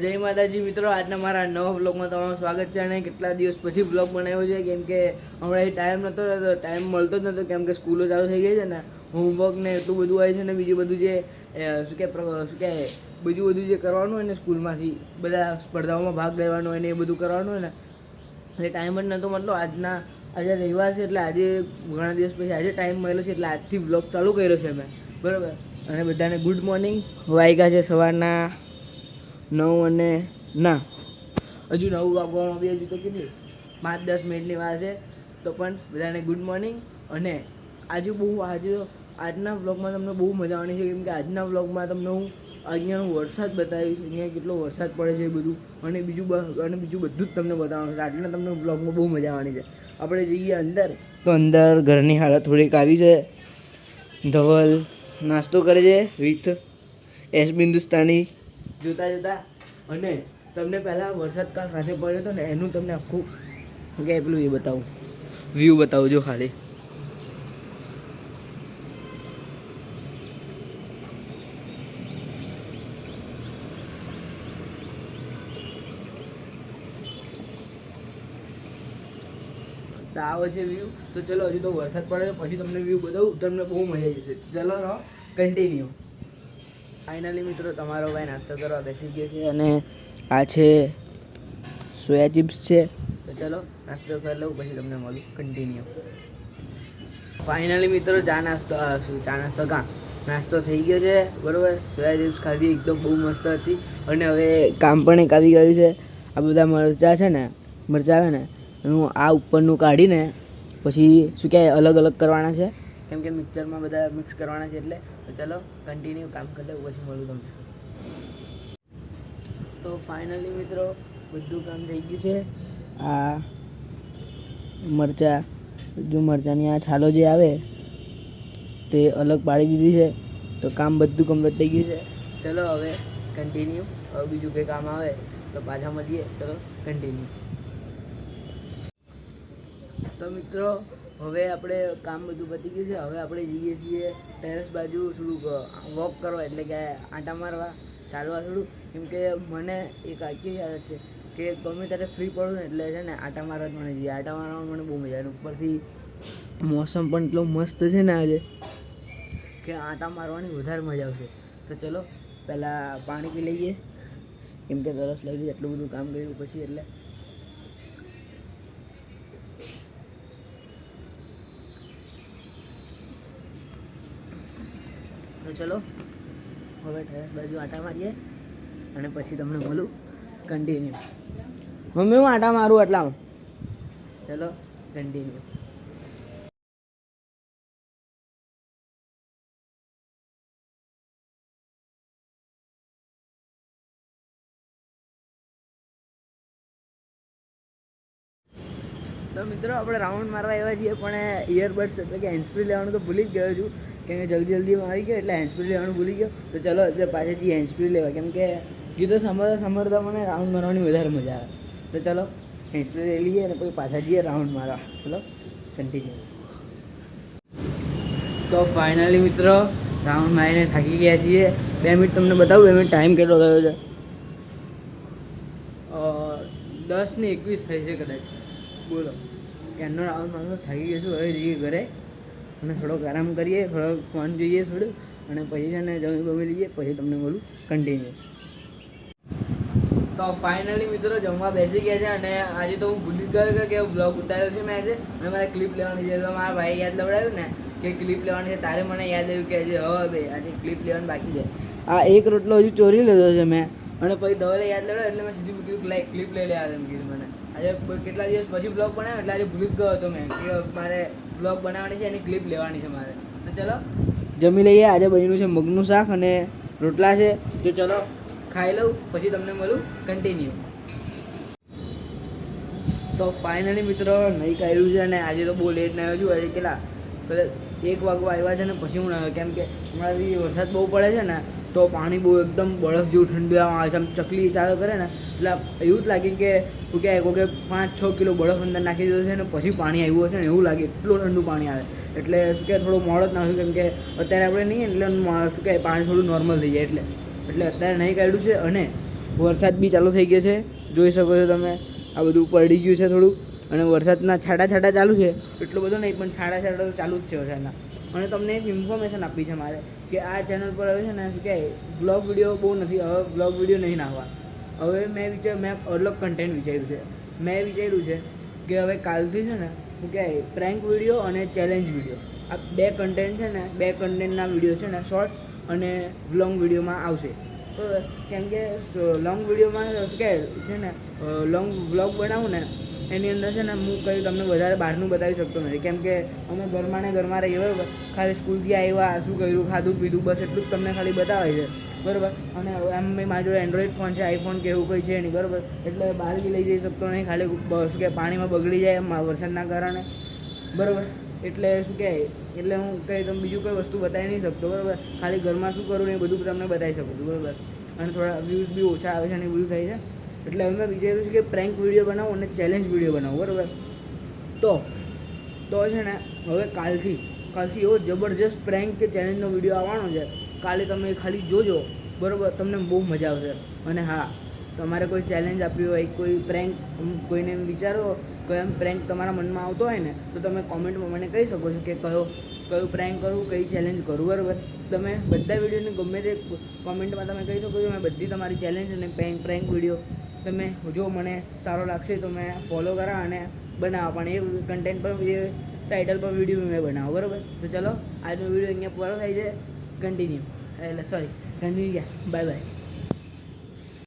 જય માતાજી મિત્રો, આજના મારા નવા બ્લોગમાં તમારું સ્વાગત છે. અને કેટલા દિવસ પછી બ્લોગ બનાવ્યો છે, કેમ કે હમણાં ટાઈમ નહોતો રહેતો, ટાઈમ મળતો જ નહોતો, કેમ કે સ્કૂલો ચાલુ થઈ ગઈ છે ને, હોમવર્ક ને એટલું બધું આવે છે ને, બીજું બધું જે શું કે બીજું બધું જે કરવાનું હોય ને સ્કૂલમાંથી બધા સ્પર્ધાઓમાં ભાગ લેવાનો હોય ને એ બધું કરવાનું હોય ને, એટલે ટાઈમ જ નહોતો મળતો. આજે રવિવાર છે એટલે આજે ઘણા દિવસ પછી આજે ટાઈમ મળ્યો છે, એટલે આજથી બ્લોગ ચાલુ કર્યો છે મેં, બરાબર. અને બધાને ગુડ મોર્નિંગ. વાગ્યા છે સવારના 9 અને ના હજુ 9 વાગવામાં બી હજુ તો કેટલી 5-10 મિનિટની વાર છે, તો પણ બધાને ગુડ મોર્નિંગ. અને આજના વ્લોગમાં તમને બહુ મજા આવવાની છે, કેમ કે આજના વ્લોગમાં તમને હું અહીંયાનો વરસાદ બતાવીશ, અહીંયા કેટલો વરસાદ પડે છે એ બધું, અને બીજું બધું જ તમને બતાવવાનું છે. આજના તમને વ્લોગમાં બહુ મજા આવવાની છે. આપણે જઈએ અંદર, તો અંદર ઘરની હાલત થોડીક આવી છે. ધવલ નાસ્તો કરે છે વિથ હિન્દુસ્તાની જોતા અને તમને પહેલાં વરસાદ કાલ રાતે પડ્યો હતો ને એનું તમને આખું પેલું એ બતાવું, વ્યૂ બતાવું જો ખાલી. તો આવે છે વ્યૂ. તો ચલો, હજી તો વરસાદ પડે પછી તમને વ્યૂ બતાવું, તમને બહુ મજા આવી જશે. ચલો રહો, કન્ટિન્યુ. ફાઇનલી મિત્રો, તમારો ભાઈ નાસ્તો કરવા બેસી ગયો છે, અને આ છે સોયા ચિપ્સ છે. તો ચલો નાસ્તો કરી લઉં, પછી તમને મળું કન્ટિન્યુ. ફાઇનલી મિત્રો, નાસ્તો થઈ ગયો છે, બરાબર. સોયા ચિપ્સ ખાધી, એકદમ બહુ મસ્ત હતી. અને હવે કામ પણ એક આવી ગયું છે. આ બધા મરચાં છે ને, મરચાં આવે ને એનું આ ઉપરનું કાઢીને પછી શું કહેવાય અલગ અલગ કરવાના છે, કેમ કે મિક્સરમાં બધા મિક્સ કરવાના છે. એટલે તો ચલો કન્ટિન્યુ કામ કરી લઉં, પછી મળું તમને. તો ફાઇનલી મિત્રો, બધું કામ થઈ ગયું છે. આ મરચાંની આ છાલો જે આવે તે અલગ પાડી દીધી છે. તો કામ બધું કમ્પ્લીટ થઈ ગયું છે. ચલો હવે કન્ટિન્યુ. હવે બીજું કંઈ કામ આવે તો પાછા મળીએ. ચલો કન્ટિન્યુ. તો મિત્રો, હવે આપણે કામ બધું પતી ગયું છે. હવે આપણે જઈએ છીએ ટેરેસ બાજુ થોડુંક વોક કરવા, એટલે કે આંટા મારવા, ચાલવા થોડું. કેમ કે મને એક આખી યાદ છે કે ગમે ત્યારે ફ્રી પડું ને એટલે છે ને આંટા મારવા જ મને જઈએ. આંટા મારવામાં મને બહુ મજા આવે. ઉપરથી મોસમ પણ એટલો મસ્ત છે ને આજે, કે આંટા મારવાની વધારે મજા આવશે. તો ચલો પહેલાં પાણી પી લઈએ, કેમ કે તરસ લાગી, એટલું બધું કામ કર્યું પછી. એટલે તો ચલો હવે ટેરેસ બાજુ આંટા મારીએ, અને પછી તમને મળું કન્ટિન્યુ. મમ્મી, હું આંટા મારું એટલામાં. ચલો કન્ટિન્યુ. તો મિત્રો, આપણે રાઉન્ડ મારવા આવ્યા છીએ, પણ ઇયરબડ્સ એટલે કે હેન્ડસ્પ્રી લેવાનું તો ભૂલી જ ગયો છું, કેમ કે જલ્દીમાં આવી ગયો એટલે હેન્ડસ્પ્રી લેવાનું ભૂલી ગયો. તો ચલો એટલે પાછળથી હેન્ડસ્પ્રી લેવા, કેમ કે ગીતો સાંભળતા મને રાઉન્ડ મારવાની વધારે મજા આવે. તો ચલો હેન્ડસ્પ્રી લઈ લઈએ અને પછી પાછા જઈએ રાઉન્ડ મારવા. ચલો કન્ટિન્યુ. તો ફાઇનલી મિત્રો, રાઉન્ડ મારીને થાકી ગયા છીએ. 2 મિનિટ તમને બતાવું, 2 મિનિટ ટાઈમ કેટલો થયો છે. 10:21 થઈ છે કદાચ. બોલો, ક્યારનો રાઉન્ડ મારવાનો થાકી ગયો છું. હવે જઈએ ઘરે અને થોડોક આરામ કરીએ, થોડોક ફોન જોઈએ થોડું, અને પછી છે ને જમી લઈએ, પછી તમને બોલું કન્ટિન્યુ. તો ફાઇનલી મિત્રો, જમવા બેસી ગયા છે. અને આજે તો હું ભૂલી ગયો કે બ્લોગ ઉતાર્યો છે મેં આજે, અને મારે ક્લિપ લેવાની છે. તો મારા ભાઈ યાદ લવડાવ્યું ને કે ક્લિપ લેવાની છે, તારે મને યાદ આવ્યું કે આજે ભાઈ આજે ક્લિપ લેવાની બાકી છે. આ એક રોટલો હજુ ચોરી લીધો છે મેં, અને પછી ધવલે યાદ લવડાવ્યું એટલે મેં સીધું કીધું ક્લિપ લઈ લેવા એમ કીધું મને. આજે કેટલા દિવસ પછી બ્લોગ બનાવ્યો એટલે આજે ભૂલી જ ગયો હતો મેં કે મારે બ્લોગ બનાવવાની છે, એની ક્લિપ લેવાની છે મારે. તો ચલો જમી લઈએ. આજે બન્યું છે મગનું શાક અને રોટલા છે. તો ચલો ખાઈ લઉં, પછી તમને મળું કન્ટિન્યુ. તો ફાઇનલી મિત્રો, નહીં કાઢ્યું છે, અને આજે તો બહુ લેટ ના આવ્યો છું. આજે કેટલા 1 વાગવા આવ્યા છે, ને પછી હું ના, કેમ કે હમણાંથી વરસાદ બહુ પડે છે ને, તો પાણી બહુ એકદમ બરફ જેવું ઠંડુ આવે છે. આમ ચકલી ચાલુ કરે ને એટલે એવું જ લાગે કે શું કહેવાય કે 5-6 કિલો બરફ અંદર નાખી દીધો છે, ને પછી પાણી આવ્યું હશે ને એવું લાગે, એટલું ઠંડુ પાણી આવે. એટલે શું કહેવાય થોડો મોડો જ નાખ્યું, કેમ કે અત્યારે આપણે નહીં એટલે શું કહેવાય પાણી થોડું નોર્મલ થઈ જાય. એટલે અત્યારે નહીં કાઢ્યું છે. અને વરસાદ બી ચાલુ થઈ ગયો છે, જોઈ શકો છો તમે. આ બધું પડી ગયું છે થોડુંક, અને વરસાદના છાંટા ચાલુ છે. એટલો બધો નહીં, પણ છાંટા તો ચાલુ જ છે વરસાદના. અને તમને એક ઇન્ફોર્મેશન આપી છે મારે, કે આ ચેનલ પર હવે છે ને શું કહેવાય, વ્લોગ વિડીયો બહુ નથી, હવે વ્લોગ વિડીયો નહીં નાખવા. હવે મેં અલગ કન્ટેન્ટ વિચાર્યું છે કે હવે કાલથી છે ને શું કહેવાય, પ્રેન્ક વિડીયો અને ચેલેન્જ વિડીયો, આ બે કન્ટેન્ટ છે ને, બે કન્ટેન્ટના વિડીયો છે ને, શોર્ટ્સ અને લોંગ વિડીયોમાં આવશે. બરાબર? કેમ કે લોંગ વિડીયોમાં શું કહેવાય છે ને, લોંગ વ્લોગ બનાવું ને એની અંદર છે ને હું કંઈ તમને વધારે બહારનું બતાવી શકતો નથી. કેમ કે અમે ઘરમાં રહીએ, બરાબર? ખાલી સ્કૂલથી આવ્યા, શું કર્યું, ખાધું પીધું, બસ એટલું જ તમને ખાલી બતાવે છે, બરાબર? અને એમ મેં મારી જોડે એન્ડ્રોઈડ ફોન છે, આઈફોન કે એવું કંઈ છે નહીં, બરાબર? એટલે બહાર બી લઈ જઈ શકતો નહીં, ખાલી શું કે પાણીમાં બગડી જાય વરસાદના કારણે, બરાબર? એટલે શું કહેવાય, એટલે હું કંઈ તમે બીજું કોઈ વસ્તુ બતાવી નહીં શકતો, બરાબર? ખાલી ઘરમાં શું કરું ને એ બધું તમને બતાવી શકું છું, બરાબર? અને થોડા વ્યૂઝ બી ઓછા આવે છે અને એ બધું થાય છે. એટલે હવે મેં વિચાર્યું છે કે પ્રેન્ક વિડીયો બનાવું અને ચેલેન્જ વિડીયો બનાવું, બરાબર? તો છે ને હવે કાલથી એવો જબરજસ્ત પ્રેન્ક કે ચેલેન્જનો વિડીયો આવવાનો છે. કાલે તમે ખાલી જોજો, બરાબર? તમને બહુ મજા આવશે. અને હા, તમારે કોઈ ચેલેન્જ આપવી હોય, કોઈ પ્રેન્ક કોઈને વિચારો, કોઈ એમ પ્રેન્ક તમારા મનમાં આવતો હોય ને, તો તમે કોમેન્ટમાં મને કહી શકો છો કે કયું પ્રેન્ક કરું, કઈ ચેલેન્જ કરું, બરાબર? તમે બધા વિડીયોને ગમે તે કોમેન્ટમાં તમે કહી શકો છો. મેં બધી તમારી ચેલેન્જ અને પ્રેન્ક વિડીયો તમે જો મને સારો લાગશે તો મેં ફોલો કરા અને બનાવવા, પણ એ કન્ટેન્ટ પર એ ટાઇટલ પર વિડીયો મેં બનાવો, બરાબર? તો ચલો આજનો વિડીયો અહીંયા પૂરો થાય છે. કન્ટિન્યુ ગયા, બાય બાય.